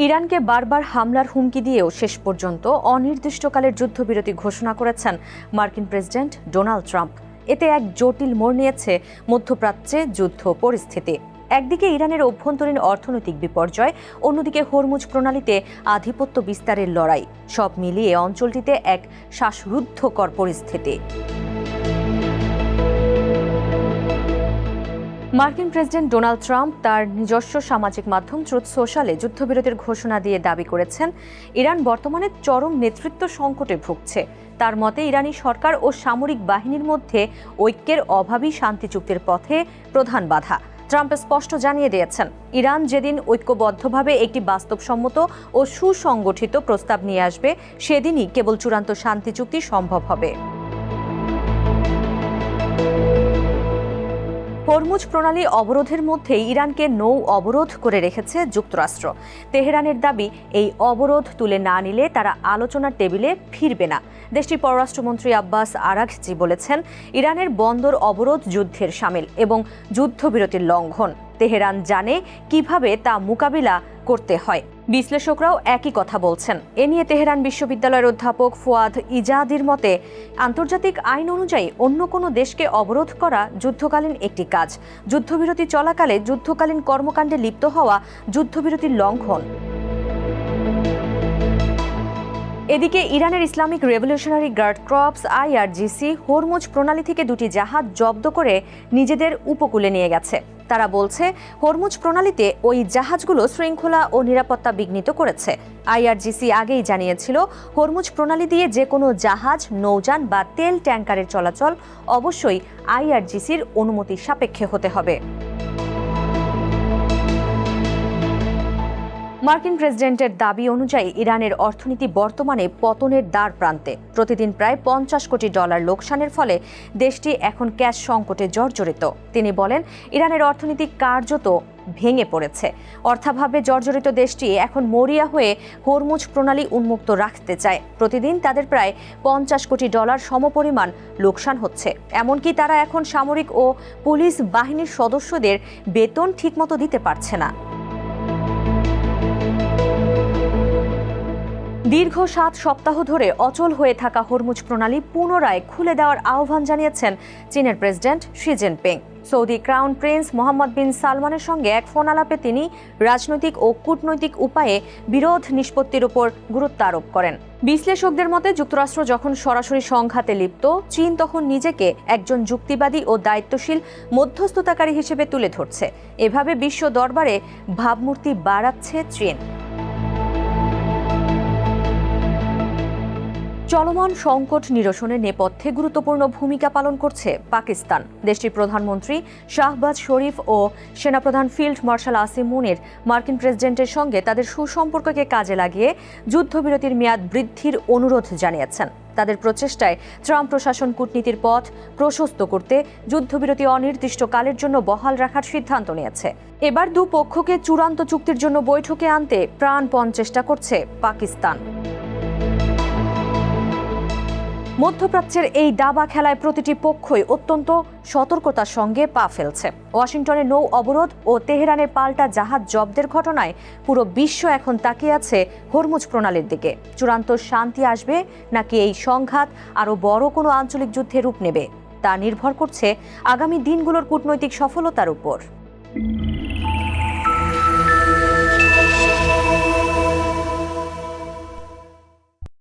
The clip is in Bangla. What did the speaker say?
ইরানকে বারবার হামলার হুমকি দিয়েও শেষ পর্যন্ত অনির্দিষ্টকালের যুদ্ধবিরতি ঘোষণা করেছেন মার্কিন প্রেসিডেন্ট ডোনাল্ড ট্রাম্প। এতে এক জটিল মোড় নিয়েছে মধ্যপ্রাচ্যে যুদ্ধ পরিস্থিতি। একদিকে ইরানের অভ্যন্তরীণ অর্থনৈতিক বিপর্যয়, অন্যদিকে হরমুজ প্রণালীতে আধিপত্য বিস্তারের লড়াই, সব মিলিয়ে অঞ্চলটিতে এক শ্বাসরুদ্ধকর পরিস্থিতি। মার্কিন প্রেসিডেন্ট ডোনাল্ড ট্রাম্প তার নিজস্ব সামাজিক মাধ্যম ট্রুথ সোশ্যালে যুদ্ধবিরতির ঘোষণা দিয়ে দাবি করেছেন, ইরান বর্তমানে চরম নেতৃত্ব সংকটে ভুগছে। তার মতে ইরানি সরকার ও সামরিক বাহিনীর মধ্যে ঐক্যের অভাবই শান্তি চুক্তির পথে প্রধান বাধা। ট্রাম্প স্পষ্ট জানিয়ে দিয়েছেন, ইরান যেদিন ঐক্যবদ্ধভাবে একটি বাস্তবসম্মত ও সুসংগঠিত প্রস্তাব নিয়ে আসবে, সেদিনই কেবল চূড়ান্ত শান্তি চুক্তি সম্ভব হবে। হরমুজ প্রণালী অবরোধের মধ্যে ইরানকে নৌ অবরোধ করে রেখেছে যুক্তরাষ্ট্র। তেহরানের দাবি, এই অবরোধ তুলে না নিলে তারা আলোচনার টেবিলে ফিরবে না। দেশটির পররাষ্ট্রমন্ত্রী আব্বাস আরাঘচি বলেছেন, ইরানের বন্দর অবরোধ যুদ্ধের শামিল এবং যুদ্ধবিরতির লঙ্ঘন। তেহরান জানে কিভাবে তা মোকাবিলা করতে হয়। বিশ্লেষকরাও একই কথা বলছেন। এ নিয়ে তেহরান বিশ্ববিদ্যালয়ের অধ্যাপক ফুয়াদ ইজাদির মতে, আন্তর্জাতিক আইন অনুযায়ী অন্য কোনো দেশকে অবরোধ করা যুদ্ধকালীন একটি কাজ। যুদ্ধবিরতি চলাকালে যুদ্ধকালীন কর্মকাণ্ডে লিপ্ত হওয়া যুদ্ধবিরতির লঙ্ঘন। এদিকে ইরানের Islamic revolutionary guard corps IRGC Hormuz প্রণালী থেকে দুটি জাহাজ জব্দ করে নিজেদের উপকূলে নিয়ে গেছে। তারা বলছে, হরমুজ প্রণালীতে ওই জাহাজগুলো শৃঙ্খলা ও নিরাপত্তা বিঘ্নিত করেছে। IRGC আগেই জানিয়েছিল, হরমুজ প্রণালী দিয়ে যে কোনো জাহাজ, নৌযান বা তেল ট্যাঙ্কারের চলাচল অবশ্যই IRGCর অনুমতি সাপেক্ষে হতে হবে। মার্কিন প্রেসিডেন্টের দাবি অনুযায়ী ইরানের অর্থনীতি বর্তমানে পতনের দ্বার প্রান্তে। প্রতিদিন প্রায় $50 কোটি লোকসানের ফলে দেশটি এখন ক্যাশ সংকটে জর্জরিত। তিনি বলেন, ইরানের অর্থনীতি কার্যত ভেঙে পড়েছে। অর্থাভাবে জর্জরিত দেশটি এখন মরিয়া হয়ে হরমুজ প্রণালী উন্মুক্ত রাখতে চায়। প্রতিদিন তাদের প্রায় $50 কোটি সমপরিমাণ লোকসান হচ্ছে। এমনকি তারা এখন সামরিক ও পুলিশ বাহিনীর সদস্যদের বেতন ঠিকমতো দিতে পারছে না। দীর্ঘ 7 সপ্তাহ ধরে অচল হয়ে থাকা হরমুজ প্রণালী পুনরায় খুলে দেওয়ার আহ্বান জানিয়েছেন চীনের president Xi Jinping. Saudi crown prince Mohammed bin সালমানের সঙ্গে এক ফোন আলাপে তিনি রাজনৈতিক ও কূটনৈতিক উপায়ে বিরোধ নিষ্পত্তির উপর গুরুত্ব আরোপ করেন। বিশ্লেষকদের মতে, যুক্তরাষ্ট্র যখন সরাসরি সংঘাতে লিপ্ত, চীন তখন নিজেকে একজন যুক্তিবাদী ও দায়িত্বশীল মধ্যস্থতাকারী হিসেবে তুলে ধরছে। এভাবে বিশ্ব দরবারে ভাবমূর্তি বাড়াচ্ছে চীন। চলমান সংকট নিরসনের নেপথ্যে গুরুত্বপূর্ণ ভূমিকা পালন করছে পাকিস্তান। দেশটির প্রধানমন্ত্রী শাহবাজ শরীফ ও সেনাপ্রধান ফিল্ড মার্শাল আসিম মুনির মার্কিন প্রেসিডেন্টের সঙ্গে তাদের সুসম্পর্ককে কাজে লাগিয়ে যুদ্ধবিরতির মেয়াদ বৃদ্ধির অনুরোধ জানিয়েছেন। তাদের প্রচেষ্টায় ট্রাম্প প্রশাসন কূটনীতির পথ প্রশস্ত করতে যুদ্ধবিরতি অনির্দিষ্টকালের জন্য বহাল রাখার সিদ্ধান্ত নিয়েছে। এবার দুপক্ষকে চূড়ান্ত চুক্তির জন্য বৈঠকে আনতে প্রাণপণ চেষ্টা করছে পাকিস্তান। মধ্যপ্রাচ্যের এই দাবা খেলায় প্রতিটি পক্ষই অত্যন্ত সতর্কতার সঙ্গে পা ফেলছে। ওয়াশিংটনের নৌ অবরোধ ও তেহরানের পাল্টা জাহাজ জব্দের ঘটনায় পুরো বিশ্ব এখন তাকিয়ে আছে হরমুজ প্রণালীর দিকে। চূড়ান্ত শান্তি আসবে নাকি এই সংঘাত আরও বড় কোনো আঞ্চলিক যুদ্ধে রূপ নেবে, তা নির্ভর করছে আগামী দিনগুলোর কূটনৈতিক সফলতার উপর।